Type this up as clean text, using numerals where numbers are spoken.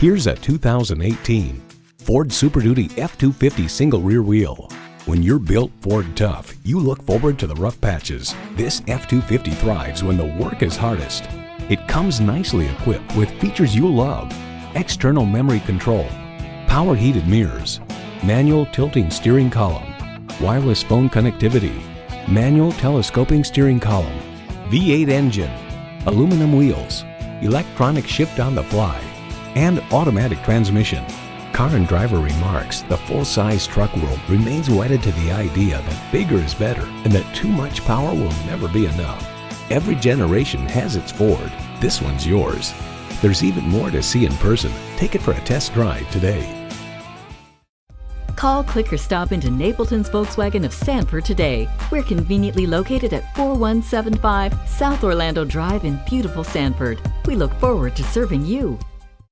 Here's a 2018 Ford SuperDuty F-250 single rear wheel. When you're built Ford tough, you look forward to the rough patches. This F-250 thrives when the work is hardest. It comes nicely equipped with features you'll love: external memory control, power heated mirrors, manual tilting steering column, wireless phone connectivity, manual telescoping steering column, V8 engine, aluminum wheels, electronic shift on the fly, and automatic transmission. Car and Driver remarks the full-size truck world remains wedded to the idea that bigger is better and that too much power will never be enough. Every generation has its Ford. This one's yours. There's even more to see in person. Take it for a test drive today. Call, click, or stop into Napleton's Volkswagen of Sanford today. We're conveniently located at 4175 South Orlando Drive in beautiful Sanford. We look forward to serving you.